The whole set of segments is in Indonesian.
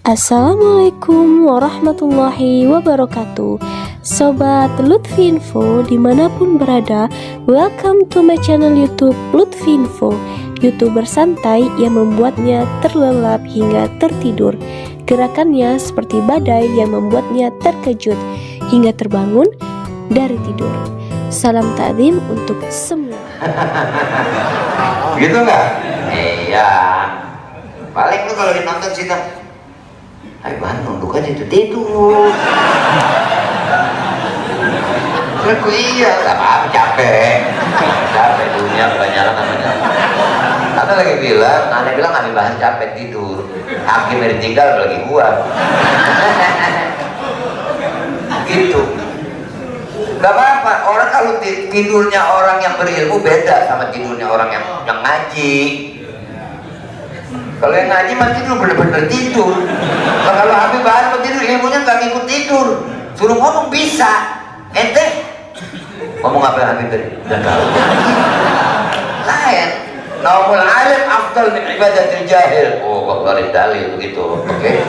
Assalamualaikum warahmatullahi wabarakatuh. Sobat Lutfi Info dimanapun berada, welcome to my channel YouTube Lutfi Info, YouTuber santai yang membuatnya terlelap hingga tertidur. Gerakannya seperti badai yang membuatnya terkejut hingga terbangun dari tidur. Salam takdim untuk semua. Gitu nggak? Iya. Paling lu kalau nonton sih ayo Bang, nunduk aja itu tidur. Aku iya, gak apa-apa, capek dunia kebanyakan namanya. Anda lagi bilang, Anda bilang Anda bahan capek tidur. Hakim yang ditinggal lagi gua. Gitu. Gak apa-apa, orang kalau tidurnya orang yang berilmu beda sama tidurnya orang yang ngaji. Kalau yang ngaji mah tidur bener-bener tidur. Kalau Habib Bahar mau tidur, ilmunya nggak ngikut tidur. Suruh ngomong bisa. Ente ngomong apa Habib tadi? Udah tahu. Lain. Naumul alim afdal min ibadatil jahil. Oh, kok keluarin dalil begitu. Oke.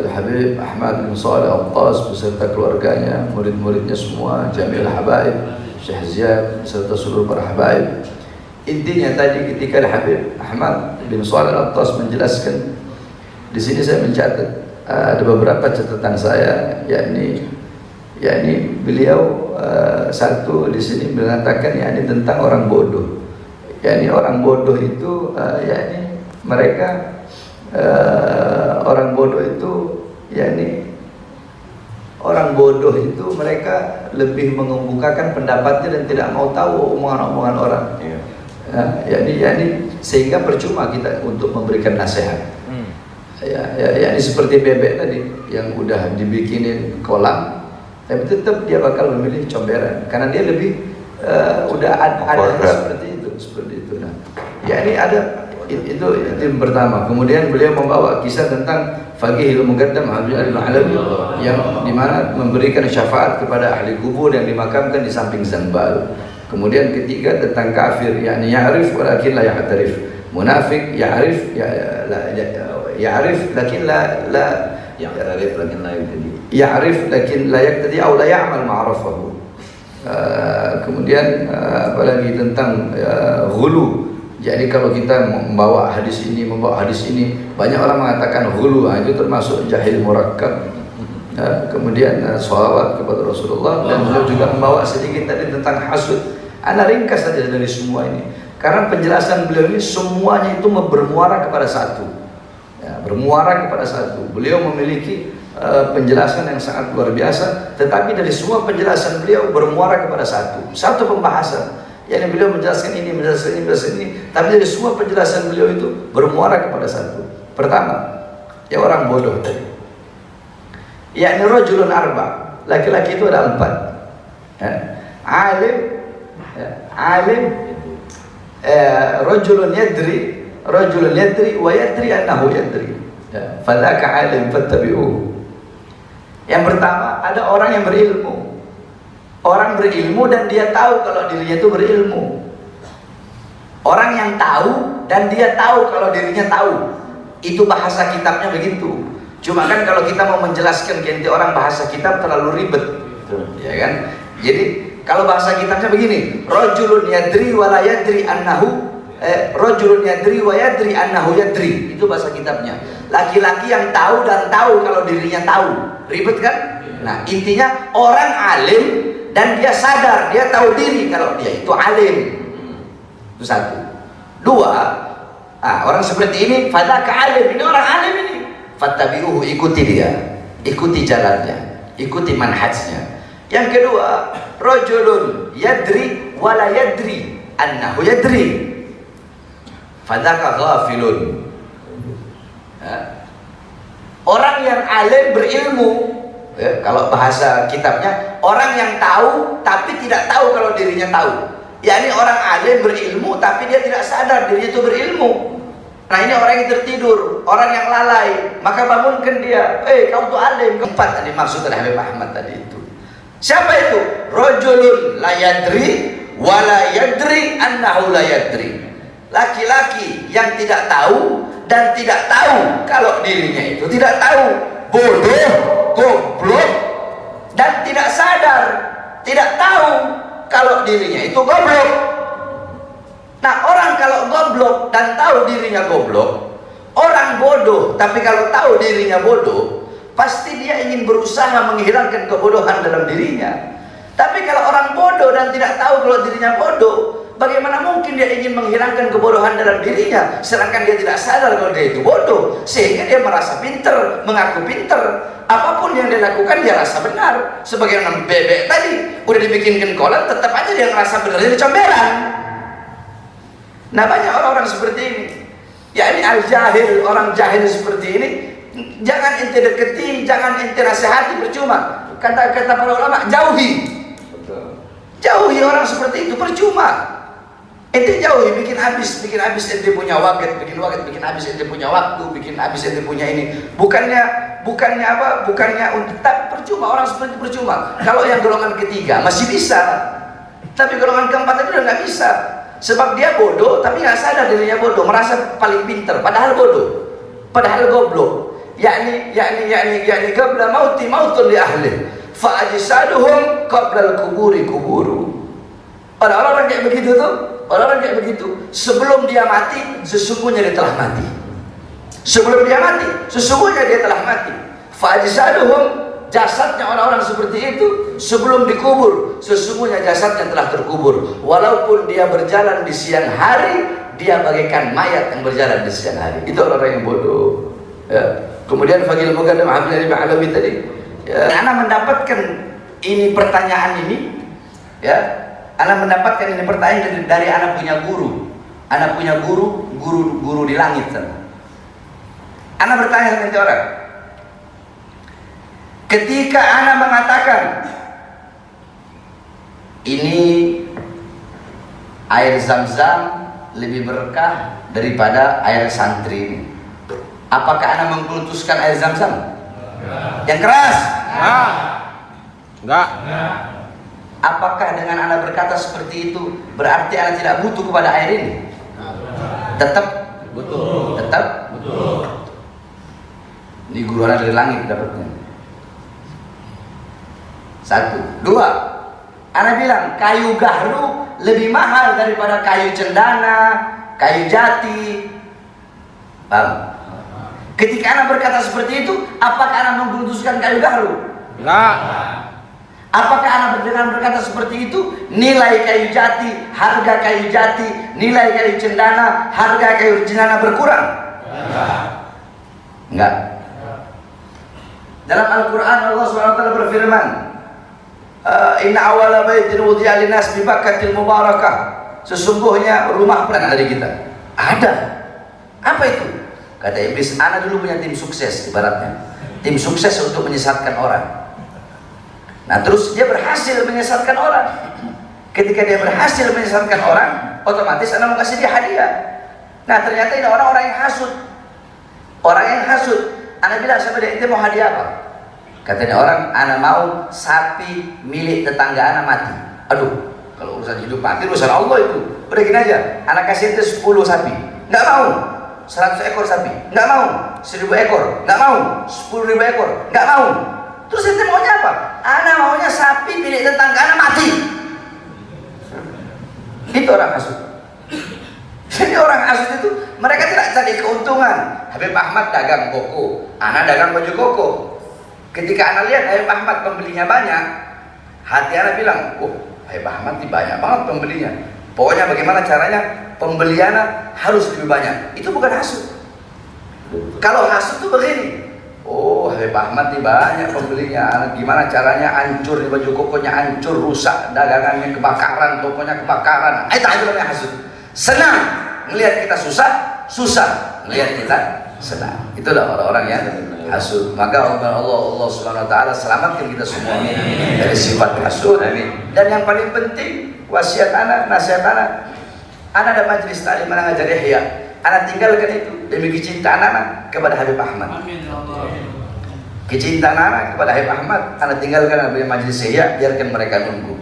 Habib Ahmad bin Shalih Al-Attas beserta keluarganya, murid-muridnya semua, Jamil Habaib, Syekh Ziyad beserta seluruh para habaib. Intinya tadi ketika Habib Ahmad bin Shalih Al-Attas menjelaskan, di sini saya mencatat ada beberapa catatan saya, yakni beliau satu di sini mengatakan yakni tentang orang bodoh. Yakni orang bodoh itu yakni mereka orang bodoh itu yakni orang bodoh itu mereka lebih mengemukakan pendapatnya dan tidak mau tahu omongan-omongan orang. Yani sehingga percuma kita untuk memberikan nasihat. Yani seperti bebek tadi yang udah dibikinin kolam, tapi tetap dia bakal memilih comberan karena dia lebih udah ada seperti itu. Nah, yakni ada itu yang pertama. Kemudian beliau membawa kisah tentang Faqihil Muqaddam Habib Al-Alawi yang dimana memberikan syafaat kepada ahli kubur yang dimakamkan di samping Zanbal. Kemudian ketiga tentang kafir, yakni ya'rif walakin la ya'tarif. Munafik ya'rif ya'rif lakin la ya'tarif lakin la yaqtadi. Ya'rif lakin la yaqtadi atau la ya'mal ma'rafahu. Kemudian apalagi tentang ghulu. Jadi kalau kita membawa hadis ini, banyak orang mengatakan ghulu, itu termasuk jahil murakkab. Kemudian sholawat kepada Rasulullah, dan beliau juga membawa sedikit tadi tentang hasud. Anda ringkas saja dari semua ini, karena penjelasan beliau ini semuanya itu bermuara kepada satu, bermuara kepada satu. Beliau memiliki penjelasan yang sangat luar biasa, tetapi dari semua penjelasan beliau bermuara kepada satu pembahasan. Yani beliau menjelaskan ini, menjelaskan ini, tapi dari semua penjelasan beliau itu bermuara kepada satu. Pertama, ya orang bodoh tadi. Yakni rajulun arba, laki-laki itu ada 4. Alim, rajulun yadri wa yadri annahu yadri. Fadzaka alim fattabi'uhu. Yang pertama, ada orang yang berilmu. Orang berilmu dan dia tahu kalau dirinya itu berilmu. Orang yang tahu dan dia tahu kalau dirinya tahu. Itu bahasa kitabnya begitu. Cuma kan kalau kita mau menjelaskan ganti orang bahasa kitab terlalu ribet, ya kan? Jadi kalau bahasa kitabnya begini, rajulun yadri wa la yadri annahu rajulun yadri wa yadri annahu yadri. Itu bahasa kitabnya. Laki-laki yang tahu dan tahu kalau dirinya tahu. Ribet kan? Nah, intinya orang alim dan dia sadar, dia tahu diri kalau dia itu alim. Itu satu. Dua, orang seperti ini fadzaka alim, ini orang alim ini. Fattabi'uhu, ikuti dia, ikuti jalannya, ikuti manhajnya. Yang kedua, rajulun yadri wa la yadri annahu yadri. Fadzaka ghafilun. Orang yang alim berilmu, kalau bahasa kitabnya, orang yang tahu tapi tidak tahu kalau dirinya tahu. yakni orang alim berilmu tapi dia tidak sadar dirinya itu berilmu. Nah, ini orang yang tertidur, orang yang lalai, maka bangunkan dia. Kamu tuh alim. Keempat tadi maksud dari Habib Ahmad tadi itu. Siapa itu? Rajulun la yadri wa la yadri annahu la yadri. Laki-laki yang tidak tahu dan tidak tahu kalau dirinya itu tidak tahu, bodoh, goblok, dan tidak sadar, tidak tahu kalau dirinya itu goblok. Nah, orang kalau goblok dan tahu dirinya goblok, orang bodoh tapi kalau tahu dirinya bodoh, pasti dia ingin berusaha menghilangkan kebodohan dalam dirinya. Tapi kalau orang bodoh dan tidak tahu kalau dirinya bodoh, bagaimana mungkin dia ingin menghilangkan kebodohan dalam dirinya, sedangkan dia tidak sadar kalau dia itu bodoh, sehingga dia merasa pinter, mengaku pinter. Apapun yang dia lakukan dia rasa benar. Sebagaimana bebek tadi, udah dibikinkan kolam, tetap aja dia ngerasa benar, jadi comberan. Nah, banyak orang-orang seperti ini. Ya, ini al-jahil, orang jahil seperti ini. Jangan ente deketi, jangan ente nasihati, percuma. Kata para ulama, jauhi. Jauhi orang seperti itu, percuma. Ente jauhi, bikin habis ente punya waktu, bikin habis ente punya waktu, bikin habis ente punya ini. Bukannya untuk, tapi percuma, orang seperti itu percuma. Kalau yang golongan ketiga masih bisa, tapi golongan keempat itu udah nggak bisa. Sebab dia bodoh, tapi nggak sadar dirinya bodoh, merasa paling pinter, padahal bodoh, padahal goblok. Yakni qabla mautun li ahli, fa ajsaduhum qabla al-kuburi kuburu. Orang-orang kayak begitu tuh, orang-orang kayak begitu, sebelum dia mati, sesungguhnya dia telah mati. Sebelum dia mati, sesungguhnya dia telah mati. Fa ajsaduhum, jasadnya orang-orang seperti itu sebelum dikubur, sesungguhnya jasadnya telah terkubur. Walaupun dia berjalan di siang hari, dia bagaikan mayat yang berjalan di siang hari. Itu orang-orang yang bodoh. Ya. Kemudian Fagil Muqaddam Abdul Alawi tadi, ya, Ana mendapatkan ini pertanyaan ini, ya, Ana mendapatkan ini pertanyaan dari Ana punya guru. Ana punya guru di langit sana. Ana bertanya sama orang, ketika Ana mengatakan ini air Zam-Zam lebih berkah daripada air santri ini, apakah Anda mengkultuskan air Zam-Zam? Yang keras? Enggak. Apakah dengan Anda berkata seperti itu berarti Anda tidak butuh kepada air ini? Tetap betul. Tetap betul. Ini guru Anda dari langit dapatnya. Satu, dua. Anda bilang kayu gahru lebih mahal daripada kayu cendana, kayu jati. Paham? Ketika Anda berkata seperti itu, apakah Anda mengkultuskan kayu gahru? Enggak. Apakah Anda dengan berkata seperti itu, nilai kayu jati, harga kayu jati, nilai kayu cendana, harga kayu cendana berkurang? Enggak. Dalam Al-Quran Allah SWT berfirman, Inna awala baitin wudi'a linnas bi Bakkatil mubarakah. Sesungguhnya rumah pernah ada di kita. Ada. Apa itu? Kata iblis, Ana dulu punya tim sukses, ibaratnya tim sukses untuk menyesatkan orang. Nah, terus dia berhasil menyesatkan orang. Ketika dia berhasil menyesatkan orang, otomatis Ana mau kasih dia hadiah. Nah, ternyata ini orang-orang yang hasud. Orang yang hasud. Ana bilang sama dia, ente mau hadiah apa? Katanya orang, Ana mau sapi milik tetangga Ana mati. Aduh, kalau urusan hidup mati urusan Allah itu. Udah gini aja, Ana kasih ente 10 sapi. Nggak mau. 100 ekor sapi, nggak mau. 1000 ekor, nggak mau. 10.000 ekor, nggak mau. Terus ente maunya apa? Ana maunya sapi milik tetangga Ana mati. Itu orang hasud. Jadi orang hasud itu mereka tidak cari keuntungan. Habib Ahmad dagang koko, Ana dagang baju koko. Ketika Ana lihat Habib Ahmad pembelinya banyak, hati Ana bilang, oh Habib Ahmad ini banyak banget pembelinya. Pokoknya bagaimana caranya pembeliannya harus lebih banyak. Itu bukan hasud. Kalau hasud itu begini, oh Habib Ahmad ini banyak pembelinya, gimana caranya hancur di baju kokonya, hancur, rusak, dagangannya kebakaran, tokonya kebakaran. Itu namanya hasud. Senang melihat kita susah, susah melihat kita senang. Itulah orang-orang yang hasud. Maka Allah Subhanahu wa taala selamatkan kita semua dari sifat hasud. Dan yang paling penting, wasiat anak, nasihat anak. Anak ada majelis taklim mengajar Ihya. Anak tinggalkan itu demi kecintaan anak kepada Habib Ahmad. Kecintaan anak kepada Habib Ahmad, anak tinggalkan dari majelis Ihya, biarkan mereka nunggu.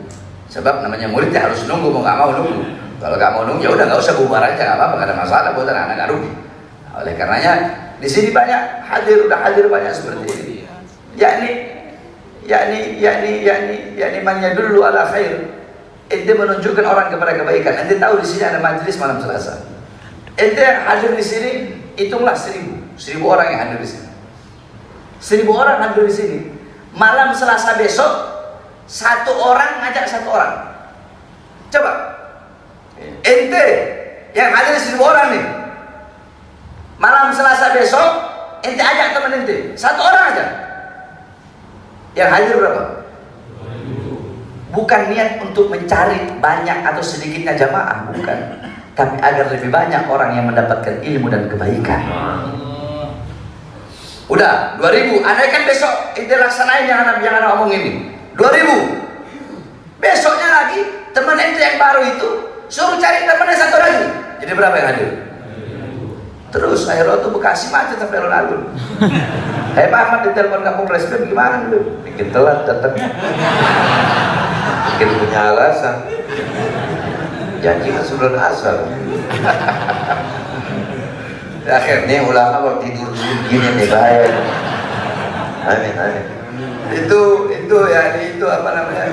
Sebab namanya murid ya harus nunggu, mau nggak mau nunggu. Kalau nggak mau nunggu ya udah nggak usah bubar aja, nggak apa-apa, nggak ada masalah buat anak nggak rugi. Oleh karenanya di sini banyak udah hadir banyak seperti ini. yakni man yadullu ala khair. Ente menunjukkan orang kepada kebaikan. Ente tahu di sini ada majelis malam Selasa. Ente yang hadir di sini, hitunglah 1000 orang yang hadir di sini. 1000 orang hadir di sini. Malam Selasa besok, 1 orang ngajak 1 orang. Coba, ente yang hadir 1000 orang nih. Malam Selasa besok, ente ajak teman ente, 1 orang aja. Yang hadir berapa? Bukan niat untuk mencari banyak atau sedikitnya jamaah, bukan. Tapi agar lebih banyak orang yang mendapatkan ilmu dan kebaikan. Udah, 2000. Andaikan besok ente laksanain yang anak omong ini. 2000. Besoknya lagi, teman ente yang baru itu suruh cari temannya 1 lagi. Jadi berapa yang hadir? Terus akhirnya tuh Bekasi macet sampai alun-alun. Pak Ahmad ditelepon Kapolres Respem gimana dulu? Bikin telat datang. Bikin punya alasan. Janji kan sebelum asar. Akhirnya ulama kalau tidur dulu gini nih bahaya. Amin. Itu apa namanya?